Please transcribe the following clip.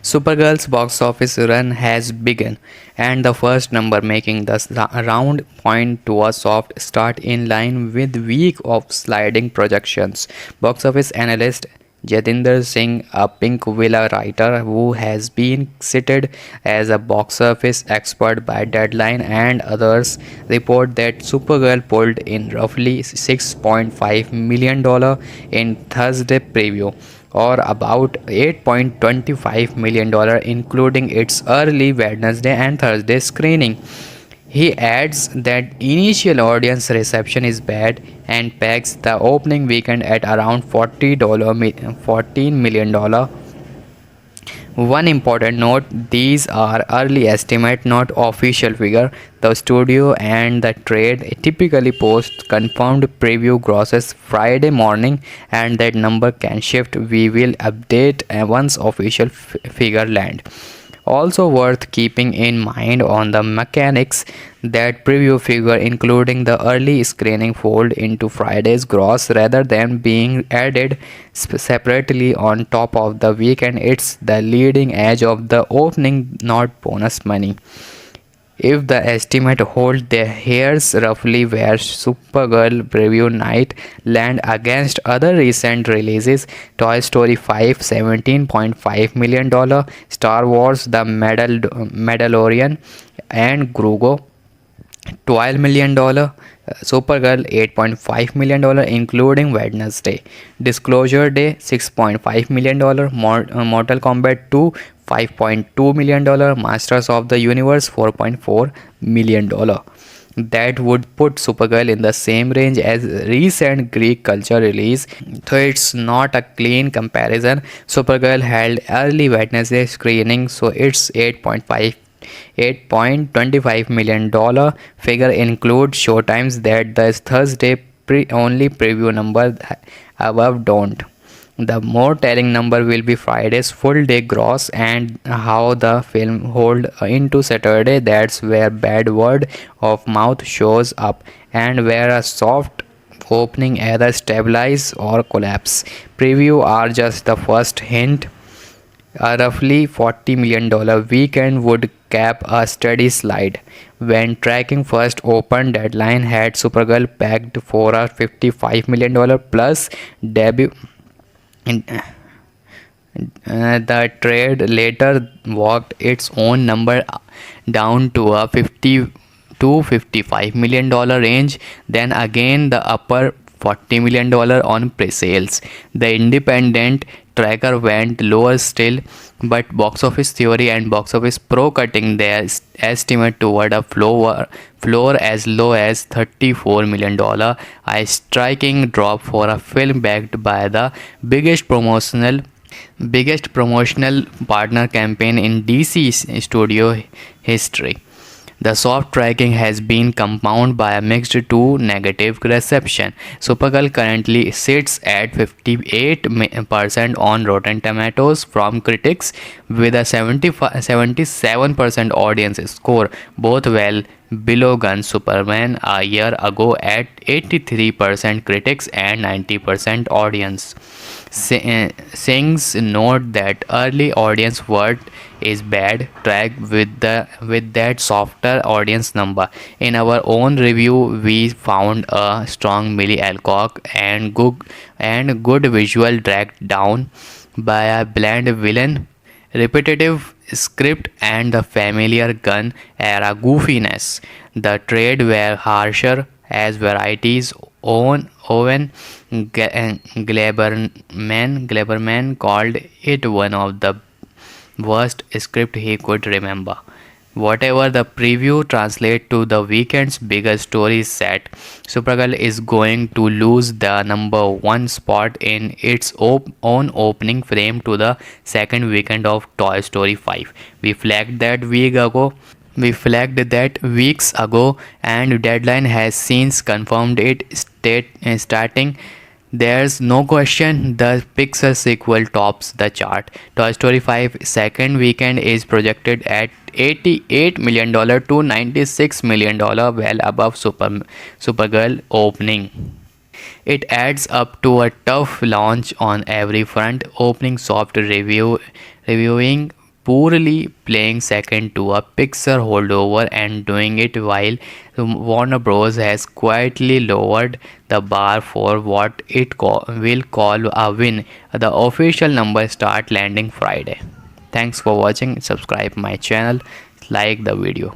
Supergirl's box office run has begun, and the first number making the round point to a soft start in line with week of sliding projections. Box office analyst Jatinder Singh, a Pinkvilla writer who has been cited as a box office expert by Deadline and others, report that Supergirl pulled in roughly $6.5 million in Thursday preview, or about $8.25 million including its early Wednesday and Thursday screening. He adds that initial audience reception is bad and pegs the opening weekend at around $14 million. One important note, these are early estimate, not official figure. The studio and the trade typically post confirmed preview grosses Friday morning, and that number can shift. We will update once official figure land. Also worth keeping in mind on the mechanics, that preview figure including the early screening fold into Friday's gross rather than being added separately on top of the weekend. It's the leading edge of the opening, not bonus money. If the estimate holds, here's roughly where Supergirl preview night land against other recent releases: Toy Story 5 $17.5 million, Star Wars The Mandalorian and Grogu $12 million, Supergirl $8.5 million including Wednesday, Disclosure Day $6.5 million, Mortal Kombat 2 $5.2 million, Masters of the Universe $4.4 million. That would put Supergirl in the same range as recent Greek culture release, though it's not a clean comparison. Supergirl held early Wednesday screening, so its $8.25 million figure includes showtimes that the Thursday only preview number above don't. The more telling number will be Friday's full day gross and how the film hold into Saturday. That's where bad word of mouth shows up, and where a soft opening either stabilize or collapse. Preview are just the first hint. A roughly $40 million weekend would cap a steady slide. When tracking first open, Deadline had Supergirl pegged for a $55 million plus debut. The trade later walked its own number down to a $55 million range, then again the upper $40 million on pre-sales. The independent tracker went lower still, but Box Office Theory and Box Office Pro cutting their estimate toward a floor as low as $34 million, a striking drop for a film backed by the biggest promotional partner campaign in DC studio history. The soft tracking has been compounded by a mixed to negative reception. Supergirl currently sits at 58% on Rotten Tomatoes from critics, with a 77% audience score, both well below Gun Superman a year ago at 83% critics and 90% audience. Singh's note that early audience word is bad track with that softer audience number. In our own review, we found a strong Millie Alcock and good visual dragged down by a bland villain, repetitive script, and the familiar gun era goofiness. The trade were harsher as varieties. Owen Gleiberman called it one of the worst script he could remember. Whatever the preview translate to the weekend's biggest story set, Supergirl is going to lose the number one spot in its own opening frame to the second weekend of Toy Story 5. We flagged that weeks ago, and Deadline has since confirmed it, starting. There's no question the Pixar sequel tops the chart. Toy Story 5 second weekend is projected at $88 million to $96 million, well above Supergirl opening. It adds up to a tough launch on every front. Opening soft reviewing poorly, playing second to a Pixar holdover and doing it while Warner Bros. Has quietly lowered the bar for what it will call a win. The official numbers start landing Friday. Thanks for watching. Subscribe my channel. Like the video.